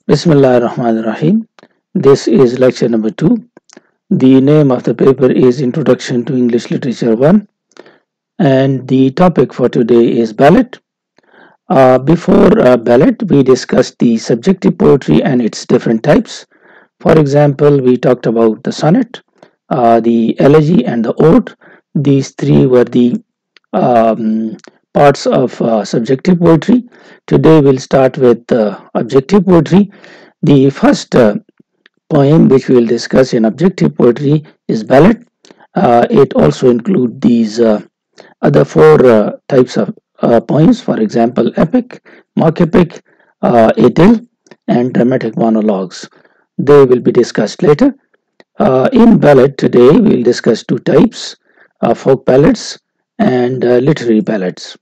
Bismillah ar-Rahman ar-Rahim. This is lecture number 2. The name of the paper is Introduction to English Literature 1, and the topic for today is ballad. Before ballad, we discussed the subjective poetry and its different types. For example, we talked about the sonnet, the elegy, and the ode. These three were the um, parts of subjective poetry. Today, we'll start with objective poetry. The first poem which we will discuss in objective poetry is ballad. It also includes these other four types of poems, for example, epic, mock epic, idyll, and dramatic monologues. They will be discussed later. In ballad today, we will discuss two types, folk ballads and literary ballads.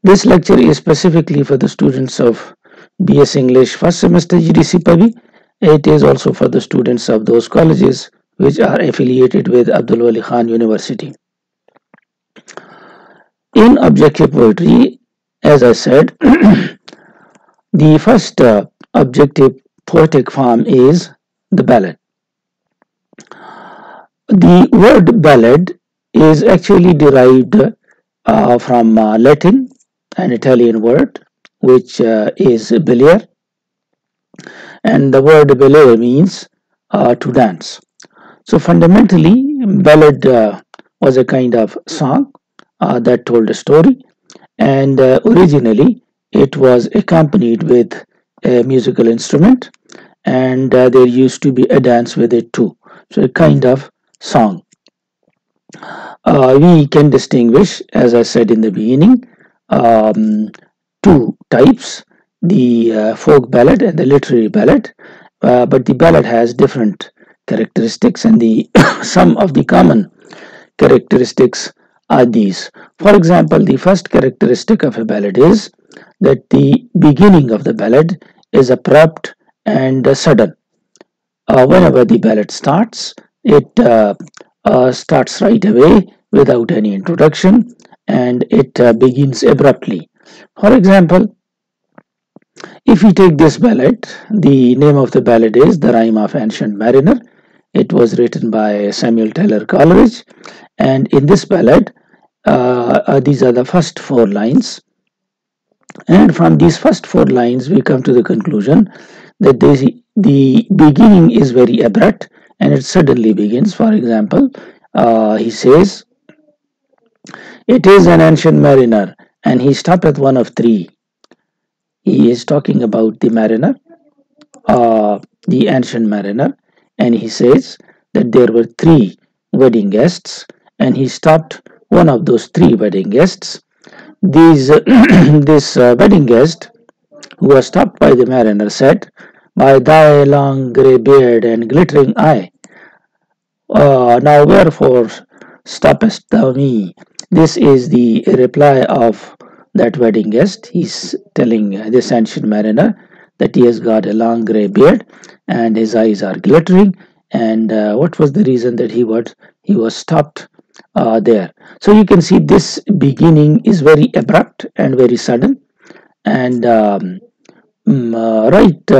This lecture is specifically for the students of BS English first semester GDC PAVI. It is also for the students of those colleges which are affiliated with Abdul Wali Khan University. In objective poetry, as I said, the first objective poetic form is the ballad. The word ballad is actually derived from Latin, an Italian word, which is bellare, and the word bellare means to dance. So fundamentally, ballad was a kind of song that told a story, and originally it was accompanied with a musical instrument, and there used to be a dance with it too. So a kind of song. We can distinguish, as I said in the beginning, two types, the folk ballad and the literary ballad, but the ballad has different characteristics, and the some of the common characteristics are these. For example, the first characteristic of a ballad is that the beginning of the ballad is abrupt and sudden. Whenever the ballad starts, it starts right away without any introduction, and it begins abruptly. For example, if we take this ballad, the name of the ballad is The Rime of Ancient Mariner. It was written by Samuel Taylor Coleridge, and in this ballad, these are the first four lines. And from these first four lines, we come to the conclusion that the beginning is very abrupt and it suddenly begins. For example, he says, "It is an ancient mariner, and he stoppeth one of three." He is talking about the mariner, the ancient mariner, and he says that there were three wedding guests, and he stopped one of those three wedding guests. This wedding guest, who was stopped by the mariner, said, "By thy long grey beard and glittering eye, now wherefore stoppest thou me?" This is the reply of that wedding guest. He's telling this ancient mariner that he has got a long grey beard and his eyes are glittering, and what was the reason that he was stopped there. So you can see this beginning is very abrupt and very sudden, and right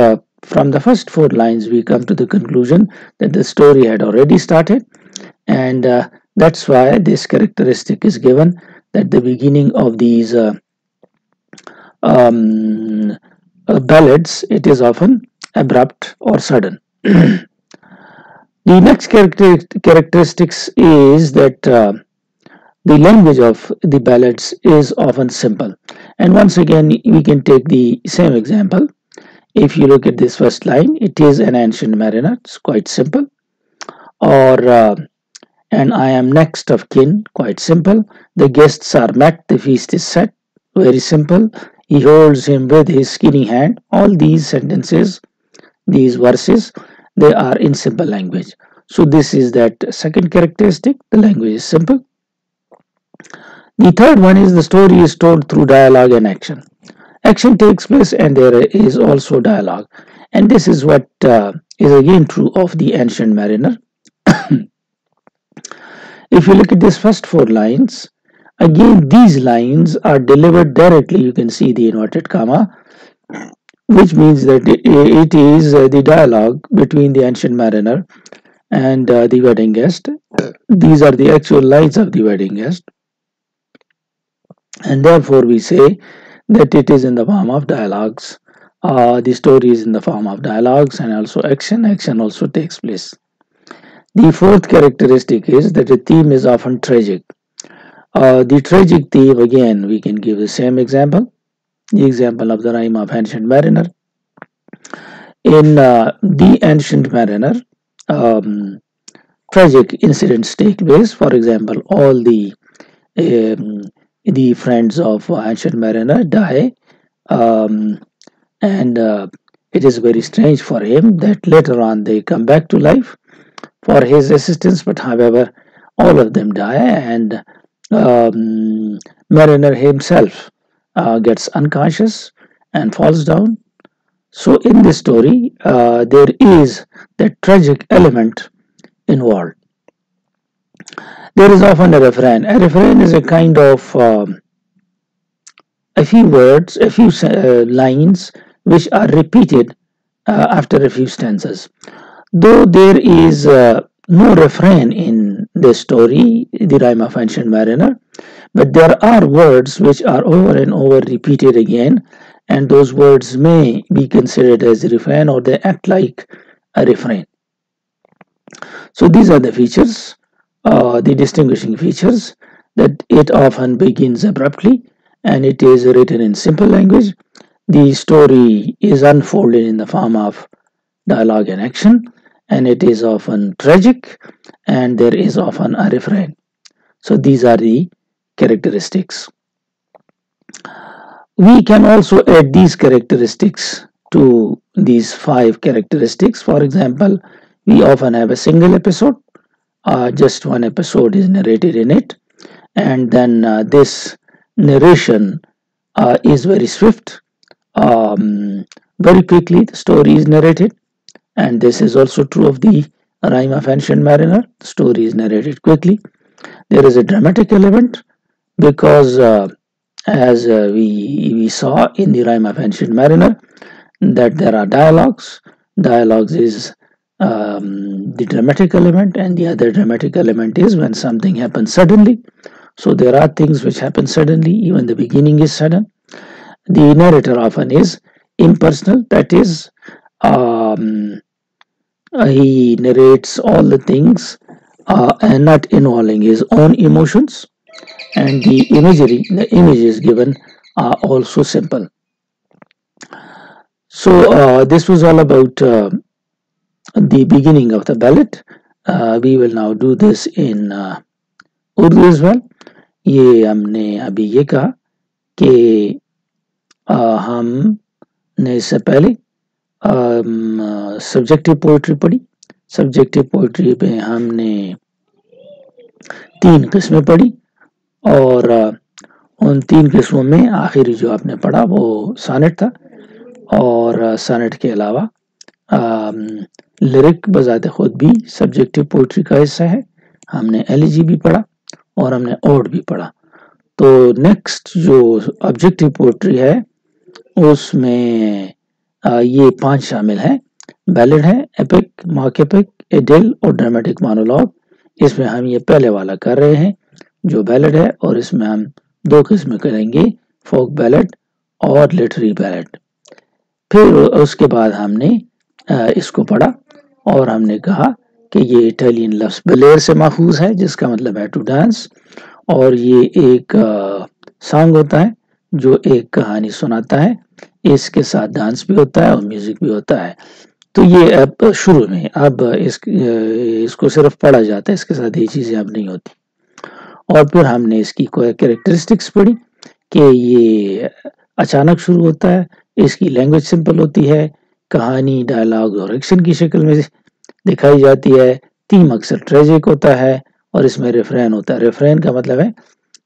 from the first four lines we come to the conclusion that the story had already started, and that's why this characteristic is given, that the beginning of these ballads, it is often abrupt or sudden. The next characteristics is that the language of the ballads is often simple. And once again, we can take the same example. If you look at this first line, it is an ancient mariner. It's quite simple. Or, and I am next of kin. Quite simple. The guests are met. The feast is set. Very simple. He holds him with his skinny hand. All these sentences, these verses, they are in simple language. So this is that second characteristic. The language is simple. The third one is the story is told through dialogue and action. Action takes place and there is also dialogue. And this is what is again true of the ancient mariner. If you look at these first four lines, again these lines are delivered directly. You can see the inverted comma which means that it is the dialogue between the ancient mariner and the wedding guest. These are the actual lines of the wedding guest, and therefore we say that it is in the form of dialogues. The story is in the form of dialogues and also action. Action also takes place. The fourth characteristic is that the theme is often tragic. The tragic theme, again, we can give the same example. The example of the rhyme of Ancient Mariner. In The Ancient Mariner, um, tragic incidents take place. For example, all um, the friends of Ancient Mariner die, um, and it is very strange for him that later on they come back to life for his assistance, but however, all of them die, and Mariner himself gets unconscious and falls down. So, in this story, there is that tragic element involved. There is often a refrain. A refrain is a kind of a few words, a few lines which are repeated after a few stanzas. Though there is no refrain in the story, The Rhyme of Ancient Mariner, but there are words which are over and over repeated again, and those words may be considered as a refrain or they act like a refrain. So these are the features, the distinguishing features, that it often begins abruptly and it is written in simple language. The story is unfolded in the form of dialogue and action, and it is often tragic, and there is often a refrain. So these are the characteristics. We can also add these characteristics to these five characteristics. For example, we often have a single episode, just one episode is narrated in it, and then this narration is very swift. Very quickly, the story is narrated, and this is also true of the Rhyme of Ancient Mariner. The story is narrated quickly. There is a dramatic element because, as we saw in the Rhyme of Ancient Mariner, that there are dialogues. Dialogues is the dramatic element, and the other dramatic element is when something happens suddenly. So there are things which happen suddenly, even the beginning is sudden. The narrator often is impersonal, that is, he narrates all the things and not involving his own emotions, and the images given are also simple. So this was all about the beginning of the ballad. We will now do this in Urdu as well. ये हमने अभी ये कहा कि हमने इससे पहले subjective poetry पढ़ी. सब्जेक्टिव पोइट्री पे हमने 3 किस्में पढ़ी, और उन 3 किस्मों में आखिरी जो आपने पढ़ा वो सानेट था, और सानेट के अलावा लिरिक बजाते खुद भी सब्जेक्टिव पोइट्री का हिस्सा है. हमने एलिजी भी पढ़ा और हमने ओड भी पढ़ा. तो नेक्स्ट जो ऑब्जेक्टिव पोइट्री है उसमें ये 5 शामिल हैं. बैलेड है, एपिक, मॉक एपिक, एडेल और ड्रामेटिक मोनोलॉग. इसमें हम ये पहले वाला कर रहे हैं जो बैलेड है, और इसमें हम 2 किस्में करेंगे, फोक बैलेड और लिटरेरी बैलेड. फिर उसके बाद हमने इसको पढ़ा और हमने कहा कि ये इटालियन लफ्ज़ बलेर से माखूज है, जिसका मतलब है टू डांस, और ये एक सॉन्ग होता है जो एक कहानी सुनाता है. इसके साथ डांस भी होता है और म्यूजिक भी होता है. तो ये अब शुरू में, अब इसको सिर्फ पढ़ा जाता है, इसके साथ ये चीज़ें अब नहीं होती. और फिर हमने इसकी कोई कैरेक्टरिस्टिक्स पढ़ी कि ये अचानक शुरू होता है, इसकी लैंग्वेज सिंपल होती है, कहानी डायलॉग और एक्शन की शक्ल में दिखाई जाती है, थीम अक्सर ट्रेजिक होता है, और इसमें रेफरेन होता है. रेफरेन का मतलब है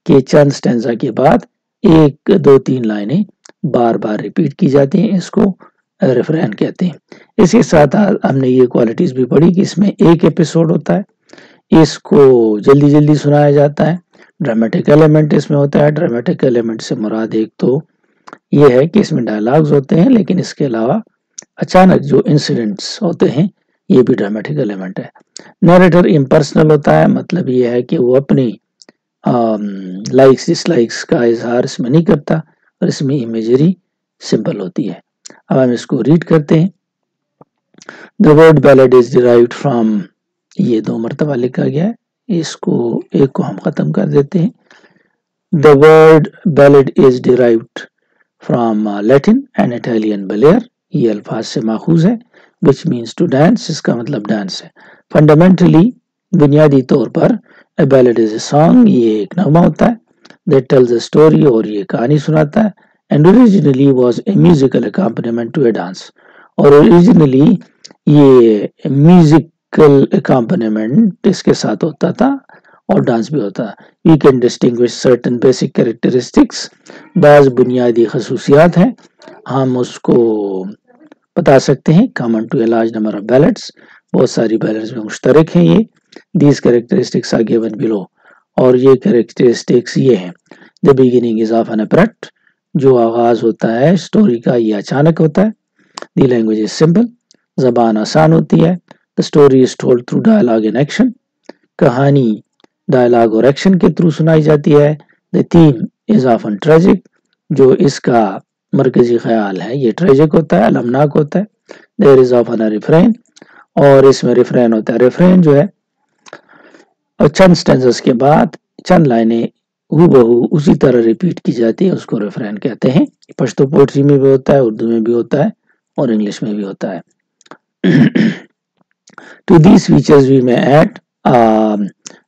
कि चंद स्टैंजा के बाद 1, 2, 3 लाइनें बार बार रिपीट की जाती हैं, इसको रेफरेन कहते हैं. इसके साथ हमने ये क्वालिटीज़ भी पढ़ी कि इसमें एक एपिसोड होता है, इसको जल्दी जल्दी सुनाया जाता है. ड्रामेटिक एलिमेंट इसमें होता है. ड्रामेटिक एलिमेंट से मुराद एक तो ये है कि इसमें डायलॉग्स होते हैं, लेकिन इसके अलावा अचानक जो इंसिडेंट्स होते हैं ये भी ड्रामेटिक एलिमेंट है। नरेटर इम्पर्सनल होता है, मतलब ये है कि वो अपनी लाइक्स डिसलाइक्स का इजहार इसमें नहीं करता, और इसमें इमेजरी सिंपल होती है। अब हम इसको रीड करते हैं। The word ballad is derived from, ये 2 मरतबा लिखा गया है, इसको एक को हम ख़त्म कर देते हैं। The word ballad is derived from Latin and Italian ballare, ये अल्फाज से माखूज है, विच मीन्स टू डांस, इसका मतलब डांस है। फंडामेंटली, बुनियादी तौर पर, ए बैलेड इज ए सॉन्ग, ये एक नगमा होता है, दैट टेल्स अ स्टोरी, और ये कहानी सुनाता है, and originally was a musical accompaniment to a dance, और ओरिजिनली ये म्यूजिकल अकम्पनीमेंट इसके साथ होता था और डांस भी होता है। We can distinguish certain basic characteristics, बाज़ बुनियादी खसूसियात हैं, हम उसको बता सकते हैं। Common to a large number of ballets, बहुत सारी बैलेट्स में मुश्तरक हैं ये। These characteristics are given below, और ये कैरेक्टरिस्टिक्स ये हैं। The beginning is of N abrupt, जो आगाज होता है स्टोरी का ये अचानक होता है। द लैंग्वेज इज सिंपल, जबान आसान होती है। The story is told through dialogue and action, कहानी डायलॉग और एक्शन के थ्रू सुनाई जाती है। The theme is often tragic, जो इसका मरकजी ख्याल है ये ट्रेजिक होता है, अलमनाक होता है। There is often a refrain, और इसमें रिफ्रेन होता है। रिफ्रेन जो है और चंद स्टेंजेस के बाद चंद लाइनें हूबहू उसी तरह रिपीट की जाती है, उसको रिफ्रेन कहते हैं। पश्तो पोइट्री में भी होता है, उर्दू में भी होता है, और इंग्लिश में भी होता है। To these features we may add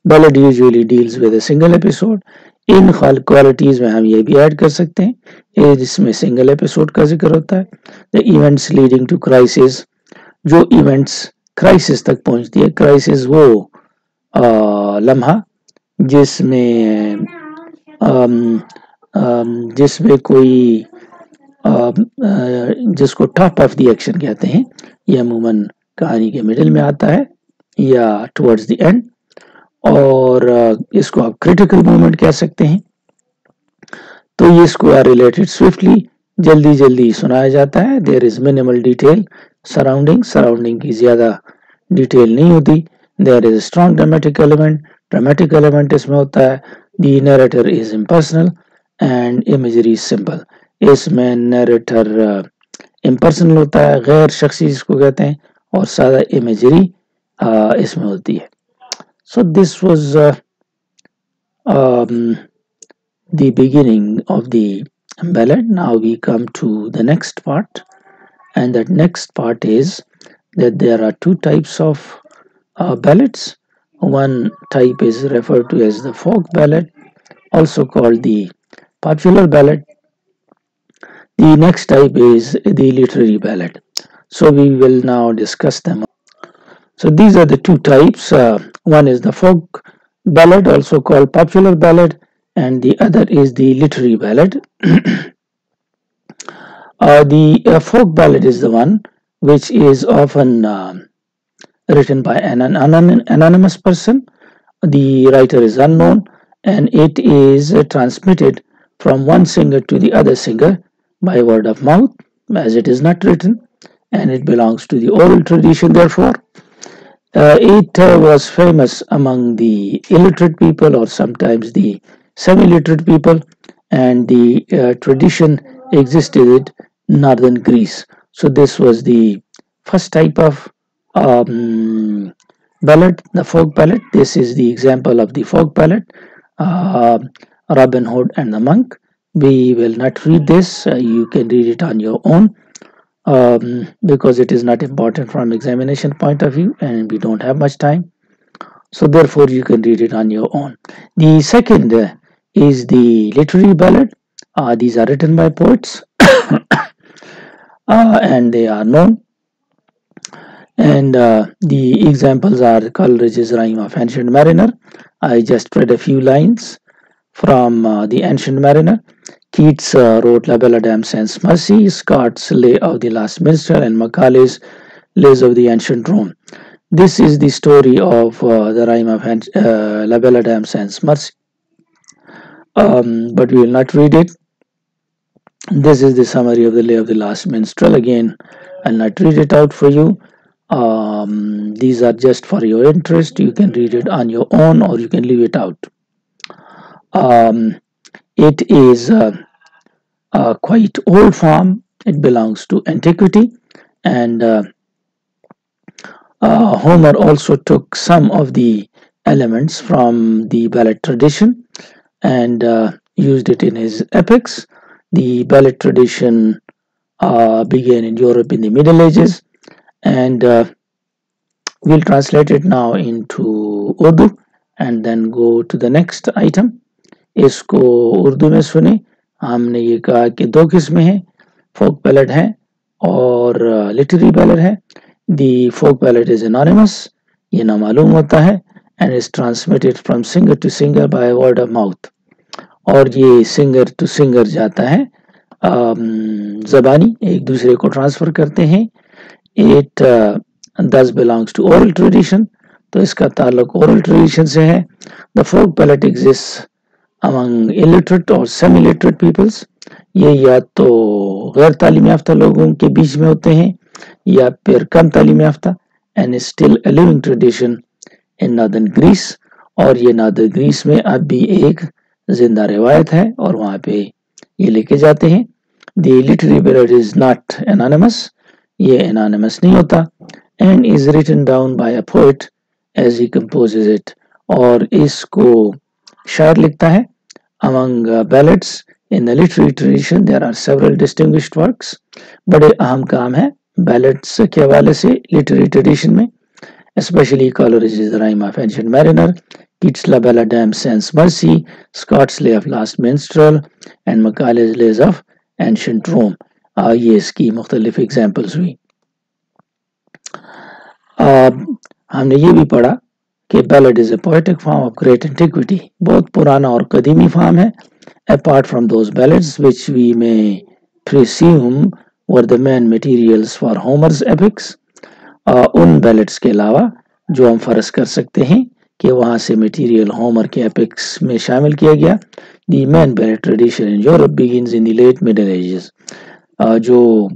ballad usually deals with a single episode. In qualities में हम ये भी ऐड कर सकते हैं, जिसमें सिंगल एपिसोड का जिक्र होता है। The events leading to crisis, जो इवेंट्स क्राइसिस तक पहुंचती है। क्राइसिस वो लम्हा जिसमें जिसमें कोई जिसको टॉप ऑफ द एक्शन कहते हैं, ये अमूमन कहानी के मिडिल में आता है या टुवर्ड्स द एंड, और इसको आप क्रिटिकल मोमेंट कह सकते हैं। तो ये इसको आर रिलेटेड स्विफ्टली, जल्दी जल्दी सुनाया जाता है। There is minimal detail surrounding की ज़्यादा डिटेल नहीं होती। There is strong dramatic element इसमें होता है। The narrator is impersonal and imagery is simple, इसमें नरेटर इम्पर्सनल होता है, गैर शख्सी जिसको कहते हैं, और सादा इमेजरी इसमें होती है। So this was the beginning of the ballad. Now we come to the next part, and that next part is that there are 2 types of ballads. One type is referred to as the folk ballad, also called the popular ballad. The next type is the literary ballad. So we will now discuss them. So these are the 2 types. One is the folk ballad, also called popular ballad, and the other is the literary ballad. The folk ballad is the one which is often written by an anonymous person. The writer is unknown, and it is transmitted from one singer to the other singer by word of mouth, as it is not written, and it belongs to the oral tradition. Therefore, it was famous among the illiterate people, or sometimes the semi-literate people, and the tradition existed in northern Greece. So this was the first type of ballad, the folk ballad. This is the example of the folk ballad, Robin Hood and the Monk. We will not read this. You can read it on your own. Because it is not important from examination point of view, and we don't have much time, so therefore you can read it on your own. The second is the literary ballad. These are written by poets and they are known, and the examples are Coleridge's Rhyme of Ancient Mariner. I just read a few lines from the Ancient Mariner. Keats wrote La Belle Dame Sans Mercy, Scott's Lay of the Last Minstrel, and Macaulay's Lays of the Ancient Rome. This is the story of the rhyme of La Belle Dame Sans Mercy, but we will not read it. This is the summary of the Lay of the Last Minstrel. Again, I'll not read it out for you. These are just for your interest. You can read it on your own or you can leave it out. It is a quite old form. It belongs to antiquity, and Homer also took some of the elements from the ballad tradition and used it in his epics. The ballad tradition began in Europe in the Middle Ages, and we'll translate it now into Urdu and then go to the next item. इसको उर्दू में सुने. हमने ये कहा कि दो किस्में हैं, फोक बैलेड है और लिटरेरी बैलेड है. The folk ballad is anonymous, ये ना मालूम होता है, and is transmitted from singer to singer by word of mouth. और ये सिंगर टू सिंगर जाता है, ज़बानी एक दूसरे को ट्रांसफ़र करते हैं. It thus belongs to oral tradition, तो इसका ताल्लुक oral tradition से है. The folk ballad exists among illiterate or semi-literate peoples. ये या तो गैर तालीम याफ्ता लोगों के बीच में होते हैं या फिर कम तालीम याफ्ता, and is still a living tradition in northern Greece. और ये northern Greece में अब भी एक जिंदा रिवायत है और वहाँ पे ये लेके जाते हैं. The literary ballad is not anonymous, ये anonymous नहीं होता, and is written down by a poet as he composes it. और इसको शायर लिखता है. Among ballads in the literary tradition there are several distinguished works. बड़े अहम काम है ballads के हवाले से literary tradition में, especially Coleridge's The Rime of Ancient Mariner, Keats' La Belle Dame Sans Mercy, Scott's Lay of Last Minstrel, and Macaulay's Lays of Ancient Rome. ये इसकी मुख्तलिफ एग्जाम्पल्स हुई. हमने ये भी पढ़ा कि ballad is a poetic form of great antiquity, बहुत पुराना और कदीमी फॉर्म है. Apart from those ballads which we may presume were the main materials for Homer's epics, उन ballads के अलावा जो हम फर्ज कर सकते हैं कि वहाँ से मटीरियल होमर के एपिक्स में शामिल किया गया. The main ballad tradition in Europe begins in the late Middle Ages. जो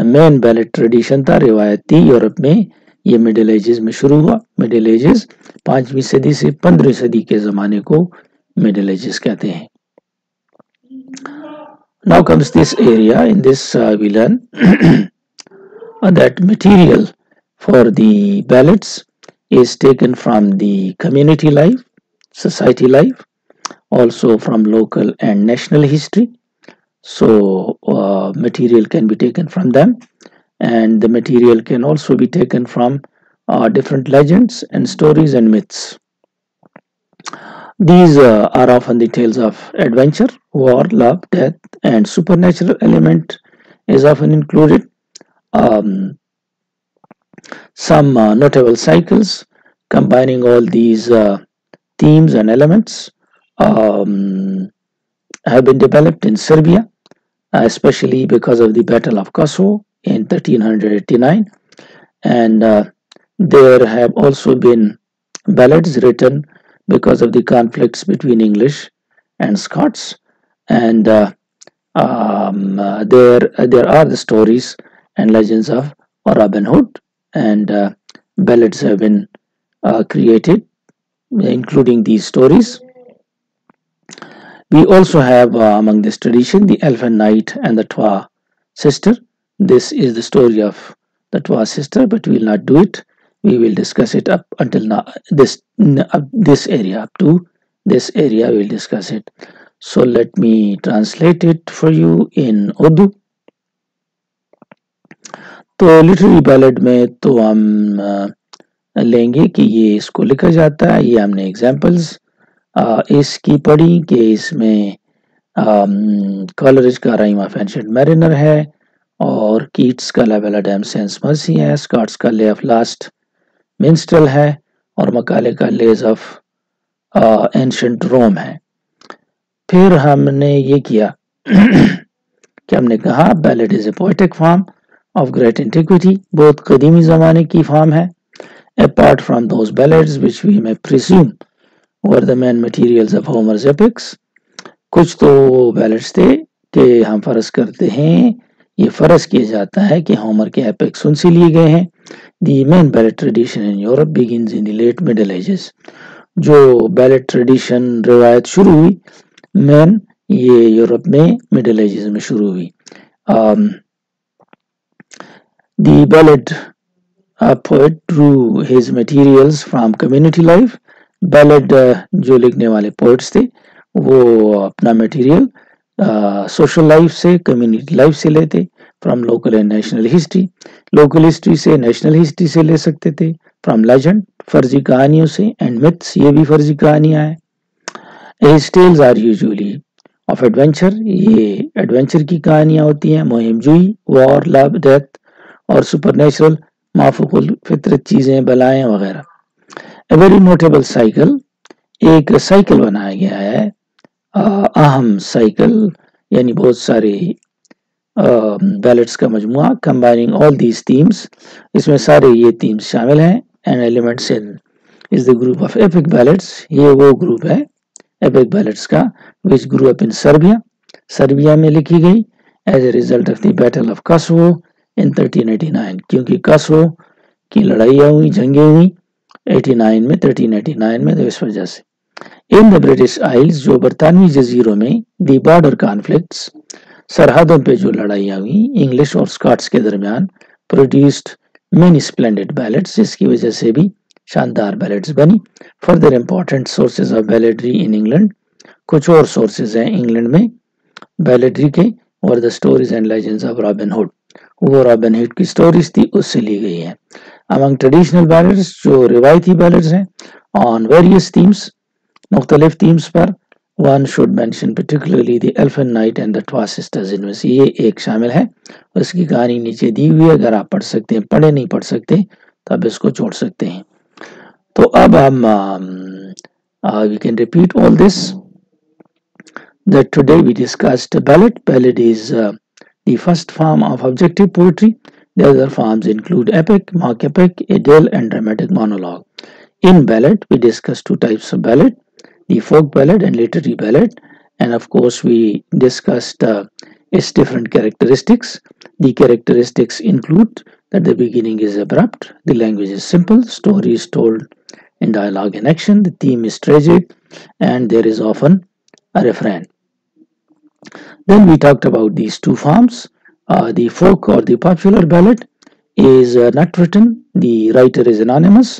मेन बैलेट ट्रेडिशन था, रिवायती यूरोप में, ये मिडिल एजेस में शुरू हुआ. मिडिल एजेस 5वीं सदी से 15वीं सदी के ज़माने को मिडिल एजेस कहते हैं. Now comes this area. In this we learn that material for the ballads is taken from the community life, society life, also from local and national history. So material can be taken from them, and the material can also be taken from different legends and stories and myths. These are often the tales of adventure, war, love, death, and supernatural element is often included. Some notable cycles combining all these themes and elements have been developed in Serbia, especially because of the Battle of Kosovo in 1389, and there have also been ballads written because of the conflicts between English and Scots, and there are the stories and legends of Robin Hood, and ballads have been created including these stories. We also have among this tradition the Elfin Knight and the Twa sister. This is the story of the Twa sister, but we will not do it. We will discuss it up until now. This area, up to this area, we will discuss it. So let me translate it for you in Urdu. तो literary ballad में तो हम लेंगे कि ये इसको लिखा जाता है. ये हमने एग्जाम्पल्स इसकी पढ़ी कि इसमें कॉलरिज का राइम ऑफ एंशिएंट मैरिनर है, और कीट्स का ला बेला डैम सेंस मर्सी है, स्कॉट्स का ले ऑफ लास्ट मिंस्ट्रेल है, और मकाले का लेज ऑफ एंशिएंट रोम है. फिर हमने ये किया कि हमने कहा ballad is a poetic form of great antiquity, बहुत कदीमी ज़माने की फॉर्म है. Apart from those ballads which we may presume were the main materials of Homer's epics, कुछ तो ballads थे کہ ہم فرض کرتے ہیں، یہ فرض کیا جاتا ہے کہ ہومر کے ایپکس ان سے لیے گئے ہیں. The main ballad tradition in Europe begins in the late middle ages. جو بیلٹ ٹریڈیشن روایت شروع ہوئی مین یہ یورپ میں مڈل ایجز میں شروع ہوئی. The ballad poet drew his materials from community life. Ballad جو لکھنے والے پوئٹس تھے وہ اپنا میٹیریل سوشل لائف سے، کمیونٹی لائف سے لیتے. From local and national history, local history سے، نیشنل ہسٹری سے لے سکتے تھے. فرام لیجنڈ، فرضی کہانیوں سے، اینڈ میتھس، یہ بھی فرضی کہانیاں ہیں. His tales are usually of adventure، یہ ایڈونچر کی کہانیاں ہوتی ہیں. مہم جوئی، وار، لو، ڈیتھ اور سپر نیچرل مافوق الفطرت چیزیں، بلائیں وغیرہ. A very notable cycle، ایک سائیکل بنایا گیا ہے، اہم سائیکل یعنی بہت سارے بیلٹس کا مجموعہ. combining all these themes، اس میں سارے یہ themes شامل ہیں. and elements in is the group of epic ballads، یہ وہ گروپ ہے epic ballads کا which grew up in Serbia، Serbia میں لکھی گئی as a result of the battle of Kosovo in 1389، کیونکہ کاسوو کی لڑائیاں ہوئی، جنگیں ہوئی 1389 میں تو اس وجہ سے. ان دا برٹش آئلز، جو برطانوی جزیروں میں دی بارڈر کانفلکٹس، سرحدوں پہ جو لڑائیاں ہوئی انگلش اور اسکاٹس کے درمیان، پروڈیوسڈ مینی اسپلینڈڈ بیلٹس، جس کی وجہ سے بھی شاندار بیلٹس بنی. Further important sources of balladry in England, کچھ اور سورسز ہیں انگلینڈ میں بیلڈری کے، اور the stories and legends of Robin Hood, وہ رابن ہوڈ کی سٹوریز تھی اس سے لی گئی ہیں. among traditional ballads، جو روایتی بیلڈز ہیں on various themes، مختلف themes per. one should mention particularly the Elfin Knight and the Twa Sisters in Miss، یہ ایک شامل ہے، اس کی کہانی نیچے دی ہوئی ہے، اگر آپ پڑھ سکتے ہیں پڑھے، نہیں پڑھ سکتے تو آپ اس کو چھوڑ سکتے ہیں. تو اب ہم we can repeat all this that today we discussed ballad. Ballad is the first form of objective poetry. The other forms include epic, mock epic, idyll, and dramatic monologue. In ballad, we discussed two types of ballad, the folk ballad and literary ballad. And of course, we discussed its different characteristics. The characteristics include that the beginning is abrupt, the language is simple, story is told in dialogue and action, the theme is tragic, and there is often a refrain. Then we talked about these two forms. The folk or the popular ballad is not written, the writer is anonymous,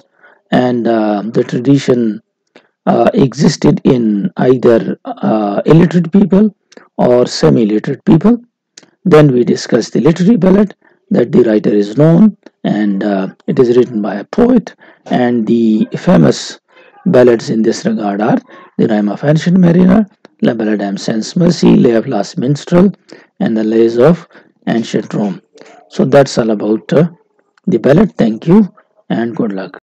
and the tradition existed in either illiterate people or semi-literate people. Then we discussed the literary ballad, that the writer is known and it is written by a poet, and the famous ballads in this regard are The Rime of Ancient Mariner, La Ballade Sans Mercy, Lay of Last Minstrel, and The Lays of Ancient Rome. So that's all about the ballad. Thank you and good luck.